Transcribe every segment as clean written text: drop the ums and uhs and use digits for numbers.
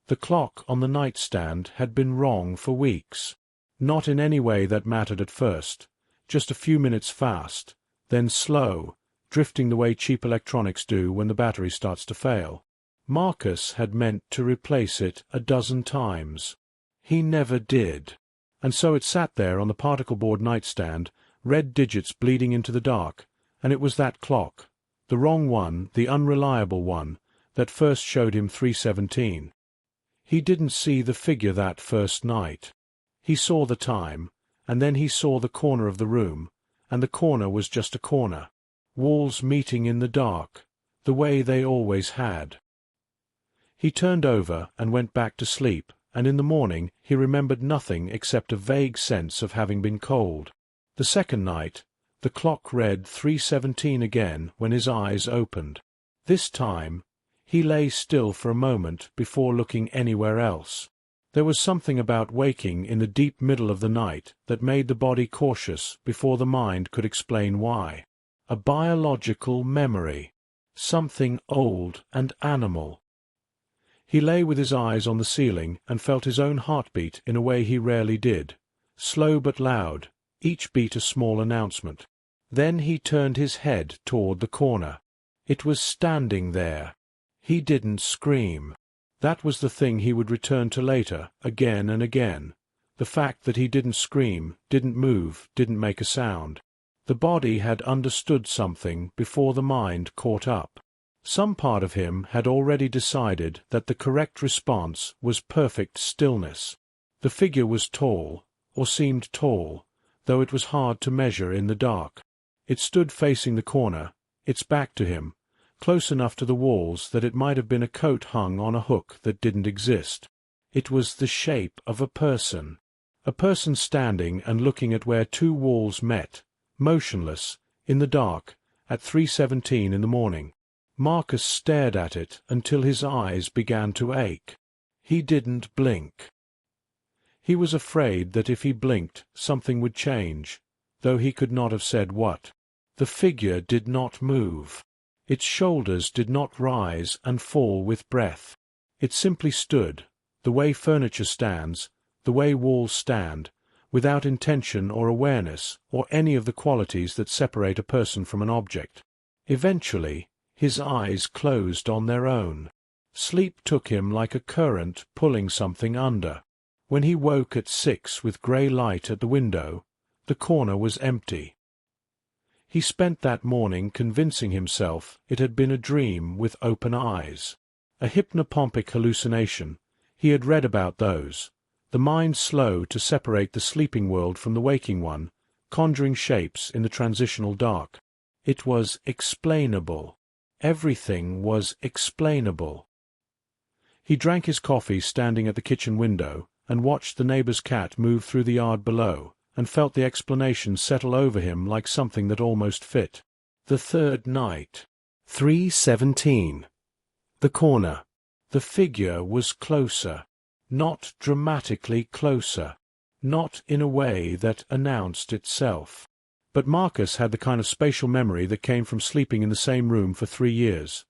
The clock on the nightstand had been wrong for weeks. Not in any way that mattered at first, just a few minutes fast, then slow, drifting the way cheap electronics do when the battery starts to fail. Marcus had meant to replace it a dozen times. He never did. And so it sat there on the particle board nightstand, red digits bleeding into the dark, and it was that clock, the wrong one, the unreliable one, that first showed him 3:17. He didn't see the figure that first night. He saw the time, and then he saw the corner of the room, and the corner was just a corner. Walls meeting in the dark, the way they always had. He turned over and went back to sleep, and in the morning he remembered nothing except a vague sense of having been cold. The second night, the clock read 3:17 again when his eyes opened. This time, he lay still for a moment before looking anywhere else. There was something about waking in the deep middle of the night that made the body cautious before the mind could explain why. A biological memory. Something old and animal. He lay with his eyes on the ceiling and felt his own heartbeat in a way he rarely did, slow but loud, each beat a small announcement. Then he turned his head toward the corner. It was standing there. He didn't scream. That was the thing he would return to later, again and again. The fact that he didn't scream, didn't move, didn't make a sound. The body had understood something before the mind caught up. Some part of him had already decided that the correct response was perfect stillness. The figure was tall, or seemed tall, though it was hard to measure in the dark. It stood facing the corner, its back to him, close enough to the walls that it might have been a coat hung on a hook that didn't exist. It was the shape of a person standing and looking at where two walls met, motionless, in the dark, at 3:17 in the morning. Marcus stared at it until his eyes began to ache. He didn't blink. He was afraid that if he blinked, something would change, though he could not have said what. The figure did not move. Its shoulders did not rise and fall with breath. It simply stood, the way furniture stands, the way walls stand, without intention or awareness or any of the qualities that separate a person from an object. Eventually, his eyes closed on their own. Sleep took him like a current pulling something under. When he woke at 6 with grey light at the window, the corner was empty. He spent that morning convincing himself it had been a dream with open eyes. A hypnopompic hallucination. He had read about those. The mind slow to separate the sleeping world from the waking one, conjuring shapes in the transitional dark. It was explainable. Everything was explainable. He drank his coffee standing at the kitchen window, and watched the neighbor's cat move through the yard below, and felt the explanation settle over him like something that almost fit. The third night. 3:17. The corner. The figure was closer. Not dramatically closer. Not in a way that announced itself. But Marcus had the kind of spatial memory that came from sleeping in the same room for 3 years.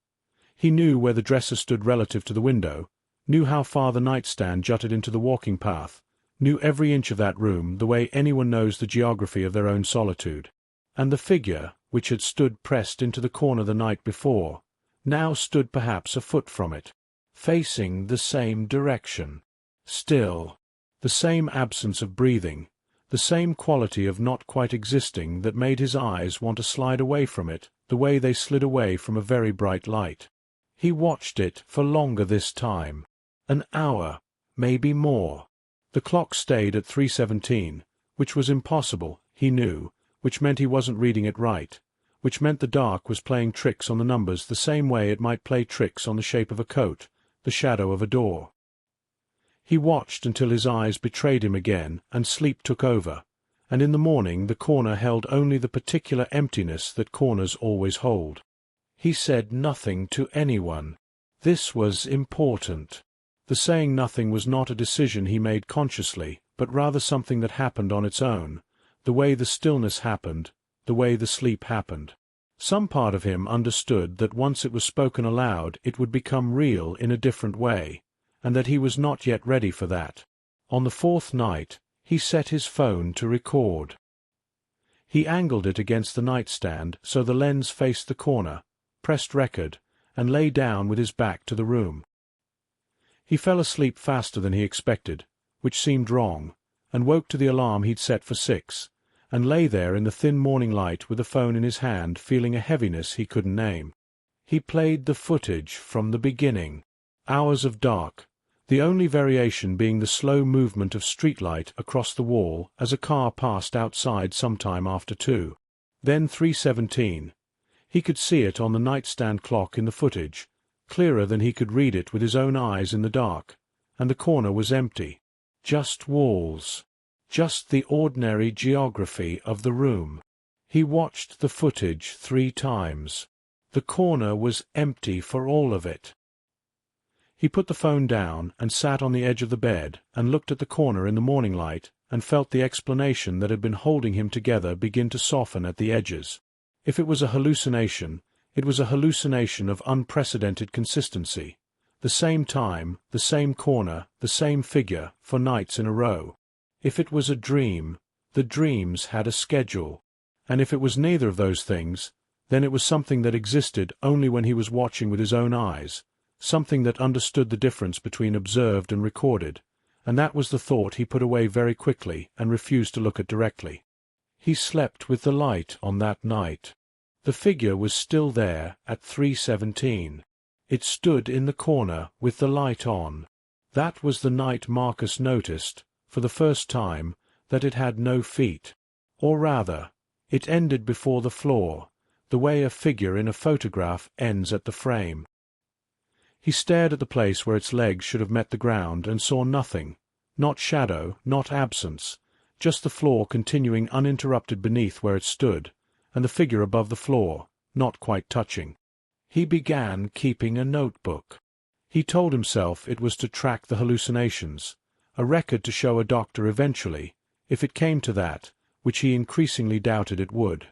He knew where the dresser stood relative to the window, knew how far the nightstand jutted into the walking path, knew every inch of that room the way anyone knows the geography of their own solitude. And the figure, which had stood pressed into the corner the night before, now stood perhaps a foot from it, facing the same direction. Still, the same absence of breathing, the same quality of not quite existing that made his eyes want to slide away from it the way they slid away from a very bright light. He watched it for longer this time. An hour, maybe more. The clock stayed at 3:17, which was impossible, he knew, which meant he wasn't reading it right, which meant the dark was playing tricks on the numbers the same way it might play tricks on the shape of a coat, the shadow of a door. He watched until his eyes betrayed him again and sleep took over, and in the morning the corner held only the particular emptiness that corners always hold. He said nothing to anyone. This was important. The saying nothing was not a decision he made consciously, but rather something that happened on its own, the way the stillness happened, the way the sleep happened. Some part of him understood that once it was spoken aloud it would become real in a different way, and that he was not yet ready for that. On the fourth night, he set his phone to record. He angled it against the nightstand so the lens faced the corner, pressed record, and lay down with his back to the room. He fell asleep faster than he expected, which seemed wrong, and woke to the alarm he'd set for 6, and lay there in the thin morning light with the phone in his hand, feeling a heaviness he couldn't name. He played the footage from the beginning. Hours of dark, the only variation being the slow movement of streetlight across the wall as a car passed outside sometime after 2. Then 3:17. He could see it on the nightstand clock in the footage, clearer than he could read it with his own eyes in the dark, and the corner was empty. Just walls. Just the ordinary geography of the room. He watched the footage 3 times. The corner was empty for all of it. He put the phone down and sat on the edge of the bed and looked at the corner in the morning light and felt the explanation that had been holding him together begin to soften at the edges. If it was a hallucination, it was a hallucination of unprecedented consistency. The same time, the same corner, the same figure, for nights in a row. If it was a dream, the dreams had a schedule. And if it was neither of those things, then it was something that existed only when he was watching with his own eyes, something that understood the difference between observed and recorded, and that was the thought he put away very quickly and refused to look at directly. He slept with the light on that night. The figure was still there at 3:17. It stood in the corner with the light on. That was the night Marcus noticed, for the first time, that it had no feet. Or rather, it ended before the floor, the way a figure in a photograph ends at the frame. He stared at the place where its legs should have met the ground and saw nothing, not shadow, not absence, just the floor continuing uninterrupted beneath where it stood, and the figure above the floor, not quite touching. He began keeping a notebook. He told himself it was to track the hallucinations, a record to show a doctor eventually, if it came to that, which he increasingly doubted it would.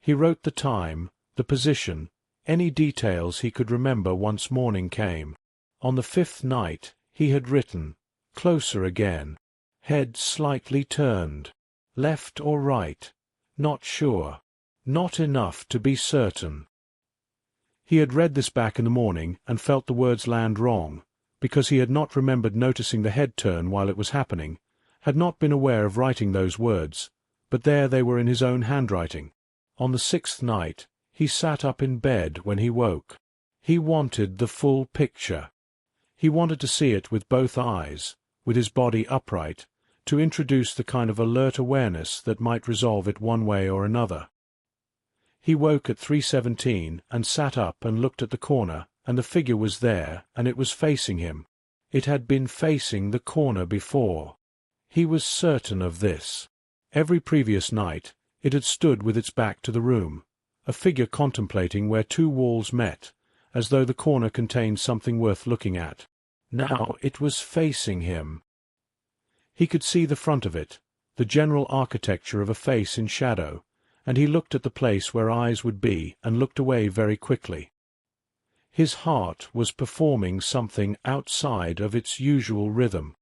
He wrote the time, the position, any details he could remember once morning came. On the 5th night he had written, closer again, head slightly turned, left or right, not sure, not enough to be certain. He had read this back in the morning and felt the words land wrong, because he had not remembered noticing the head turn while it was happening, had not been aware of writing those words, but there they were in his own handwriting. On the 6th night he sat up in bed when he woke. He wanted the full picture. He wanted to see it with both eyes, with his body upright, to introduce the kind of alert awareness that might resolve it one way or another. He woke at 3:17 and sat up and looked at the corner, and the figure was there, and it was facing him. It had been facing the corner before. He was certain of this. Every previous night it had stood with its back to the room, a figure contemplating where 2 walls met, as though the corner contained something worth looking at. Now it was facing him. He could see the front of it, the general architecture of a face in shadow, and he looked at the place where eyes would be and looked away very quickly. His heart was performing something outside of its usual rhythm.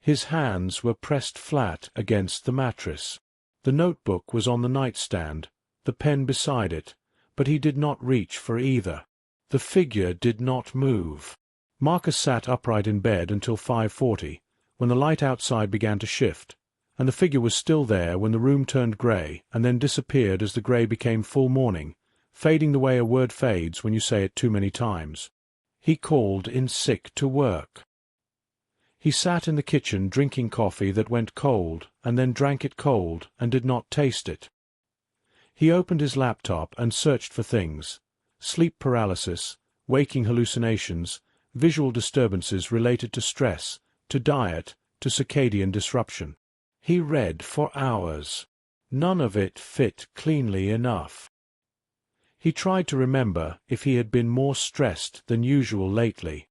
His hands were pressed flat against the mattress. The notebook was on the nightstand, the pen beside it, but he did not reach for either. The figure did not move. Marcus sat upright in bed until 5:40, when the light outside began to shift, and the figure was still there when the room turned grey and then disappeared as the grey became full morning, fading the way a word fades when you say it too many times. He called in sick to work. He sat in the kitchen drinking coffee that went cold and then drank it cold and did not taste it. He opened his laptop and searched for things: sleep paralysis, waking hallucinations, visual disturbances related to stress, to diet, to circadian disruption. He read for hours. None of it fit cleanly enough. He tried to remember if he had been more stressed than usual lately.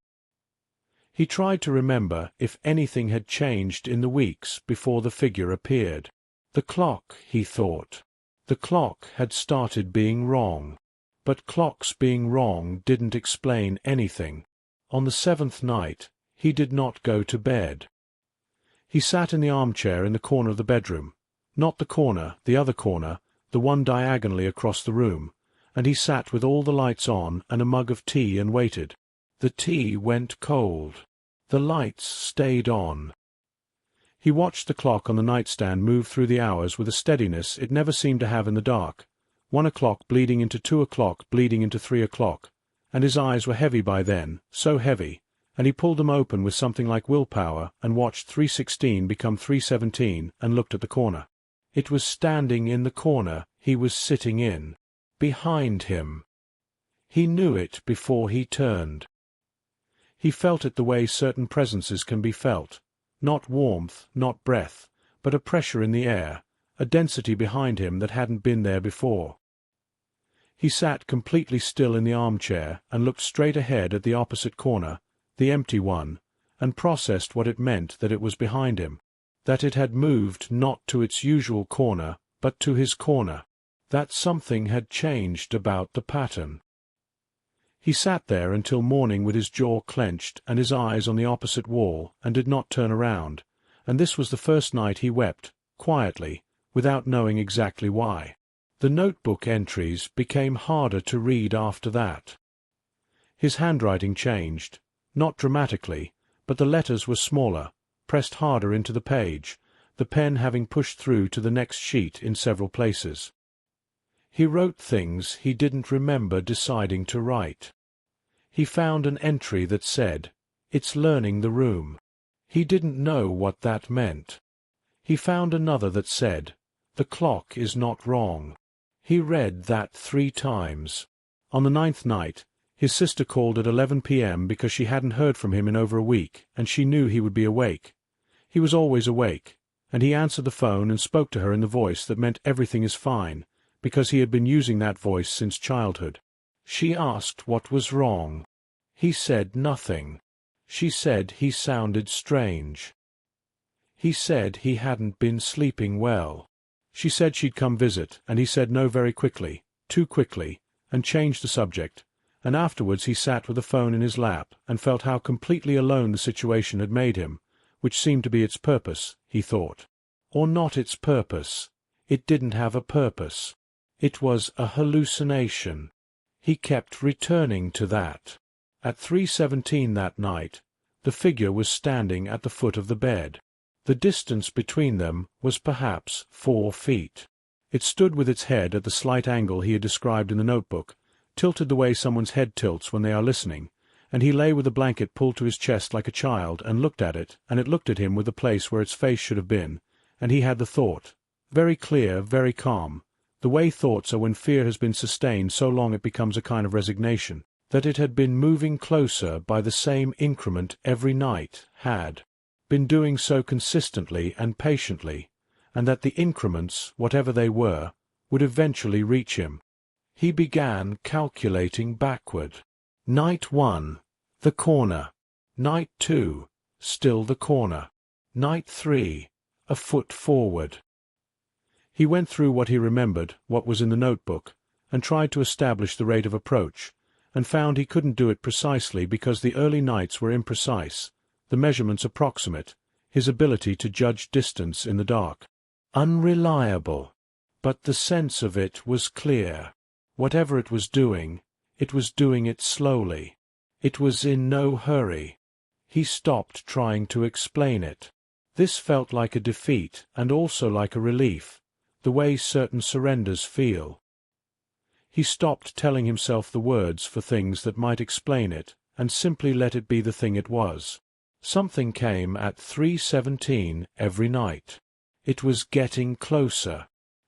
He tried to remember if anything had changed in the weeks before the figure appeared. The clock, he thought. The clock had started being wrong. But clocks being wrong didn't explain anything. On the seventh night, he did not go to bed. He sat in the armchair in the corner of the bedroom. Not the corner, the other corner, the one diagonally across the room, and he sat with all the lights on and a mug of tea and waited. The tea went cold. The lights stayed on. He watched the clock on the nightstand move through the hours with a steadiness it never seemed to have in the dark. 1 o'clock bleeding into 2 o'clock, bleeding into 3 o'clock, and his eyes were heavy by then, so heavy, and he pulled them open with something like willpower and watched 3:16 become 3:17 and looked at the corner. It was standing in the corner he was sitting in. Behind him. He knew it before he turned. He felt it the way certain presences can be felt. Not warmth, not breath, but a pressure in the air, a density behind him that hadn't been there before. He sat completely still in the armchair and looked straight ahead at the opposite corner, the empty one, and processed what it meant that it was behind him, that it had moved not to its usual corner, but to his corner, that something had changed about the pattern. He sat there until morning with his jaw clenched and his eyes on the opposite wall and did not turn around, and this was the first night he wept, quietly, without knowing exactly why. The notebook entries became harder to read after that. His handwriting changed, not dramatically, but the letters were smaller, pressed harder into the page, the pen having pushed through to the next sheet in several places. He wrote things he didn't remember deciding to write. He found an entry that said, "It's learning the room." He didn't know what that meant. He found another that said, "The clock is not wrong." He read that 3 times. On the 9th night, his sister called at 11 p.m. because she hadn't heard from him in over a week, and she knew he would be awake. He was always awake, and he answered the phone and spoke to her in the voice that meant everything is fine, because he had been using that voice since childhood. She asked what was wrong. He said nothing. She said he sounded strange. He said he hadn't been sleeping well. She said she'd come visit, and he said no very quickly, too quickly, and changed the subject, and afterwards he sat with the phone in his lap and felt how completely alone the situation had made him, which seemed to be its purpose, he thought. Or not its purpose. It didn't have a purpose. It was a hallucination. He kept returning to that. At 3:17 that night, the figure was standing at the foot of the bed. The distance between them was perhaps 4 feet. It stood with its head at the slight angle he had described in the notebook, tilted the way someone's head tilts when they are listening, and he lay with the blanket pulled to his chest like a child and looked at it, and it looked at him with the place where its face should have been, and he had the thought, very clear, very calm, the way thoughts are when fear has been sustained so long it becomes a kind of resignation, that it had been moving closer by the same increment every night, had been doing so consistently and patiently, and that the increments, whatever they were, would eventually reach him. He began calculating backward. Night 1, the corner. Night 2, still the corner. Night 3, a foot forward. He went through what he remembered, what was in the notebook, and tried to establish the rate of approach, and found he couldn't do it precisely because the early nights were imprecise, the measurements approximate, his ability to judge distance in the dark. Unreliable. But the sense of it was clear. Whatever it was doing it slowly. It was in no hurry. He stopped trying to explain it. This felt like a defeat and also like a relief, the way certain surrenders feel. He stopped telling himself the words for things that might explain it and simply let it be the thing it was. Something came at 3:17 every night. It was getting closer.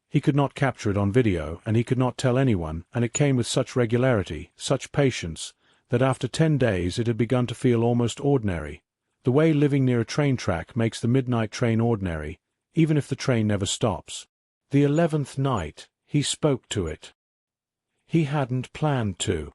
He could not capture it on video, and he could not tell anyone, and it came with such regularity, such patience, that after 10 days it had begun to feel almost ordinary, the way living near a train track makes the midnight train ordinary, even if the train never stops. The 11th night, he spoke to it. He hadn't planned to.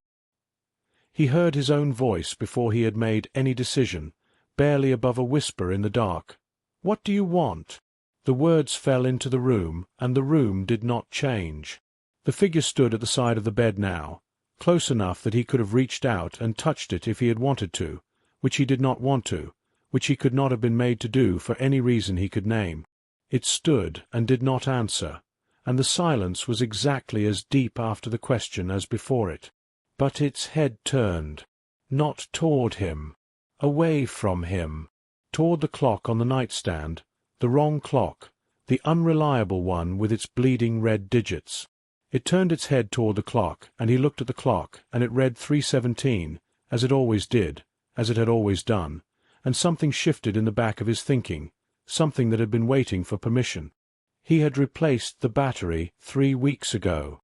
He heard his own voice before he had made any decision, barely above a whisper in the dark. "What do you want?" The words fell into the room, and the room did not change. The figure stood at the side of the bed now, close enough that he could have reached out and touched it if he had wanted to, which he did not want to, which he could not have been made to do for any reason he could name. It stood and did not answer, and the silence was exactly as deep after the question as before it. But its head turned, not toward him, away from him, toward the clock on the nightstand, the wrong clock, the unreliable one with its bleeding red digits. It turned its head toward the clock, and he looked at the clock, and it read 3:17, as it always did, as it had always done, and something shifted in the back of his thinking, something that had been waiting for permission. He had replaced the battery 3 weeks ago.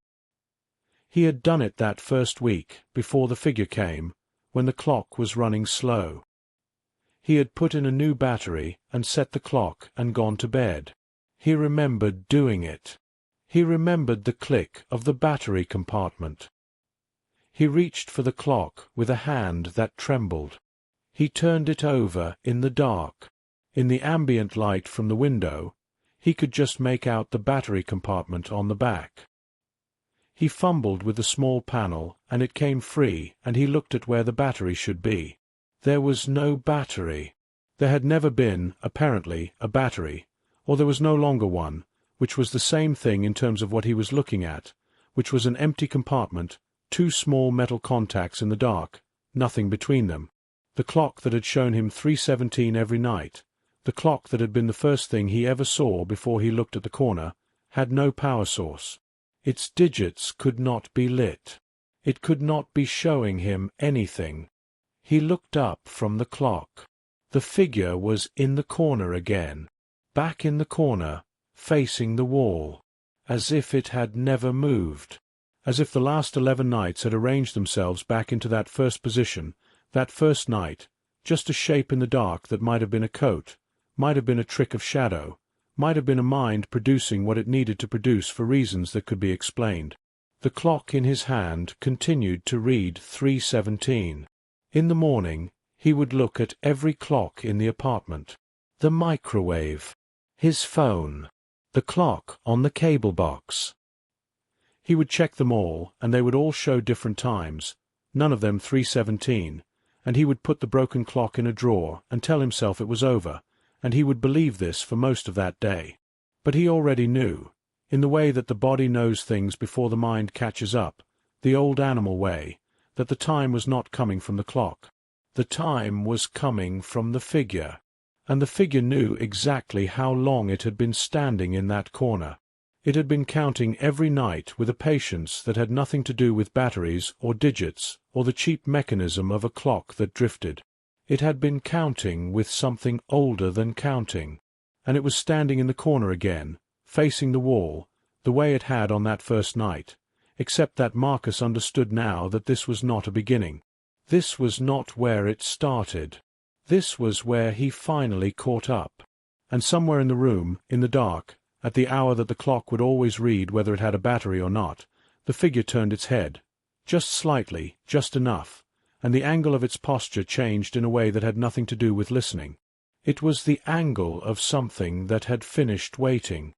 He had done it that first week, before the figure came, when the clock was running slow. He had put in a new battery and set the clock and gone to bed. He remembered doing it. He remembered the click of the battery compartment. He reached for the clock with a hand that trembled. He turned it over in the dark. In the ambient light from the window, he could just make out the battery compartment on the back. He fumbled with the small panel, and it came free, and he looked at where the battery should be. There was no battery. There had never been, apparently, a battery, or there was no longer one, which was the same thing in terms of what he was looking at, which was an empty compartment, 2 small metal contacts in the dark, nothing between them. The clock that had shown him 3:17 every night, the clock that had been the first thing he ever saw before he looked at the corner, had no power source. Its digits could not be lit. It could not be showing him anything. He looked up from the clock. The figure was in the corner again, back in the corner, facing the wall, as if it had never moved, as if the last 11 nights had arranged themselves back into that first position, that first night, just a shape in the dark that might have been a coat, might have been a trick of shadow, might have been a mind producing what it needed to produce for reasons that could be explained. The clock in his hand continued to read 3:17. In the morning, he would look at every clock in the apartment. The microwave, his phone, the clock on the cable box. He would check them all, and they would all show different times, none of them 3:17, and he would put the broken clock in a drawer and tell himself it was over, and he would believe this for most of that day. But he already knew, in the way that the body knows things before the mind catches up, the old animal way, that the time was not coming from the clock. The time was coming from the figure, and the figure knew exactly how long it had been standing in that corner. It had been counting every night with a patience that had nothing to do with batteries or digits or the cheap mechanism of a clock that drifted. It had been counting with something older than counting, and it was standing in the corner again, facing the wall, the way it had on that first night, except that Marcus understood now that this was not a beginning. This was not where it started. This was where he finally caught up. And somewhere in the room, in the dark, at the hour that the clock would always read whether it had a battery or not, the figure turned its head, just slightly, just enough, and the angle of its posture changed in a way that had nothing to do with listening. It was the angle of something that had finished waiting.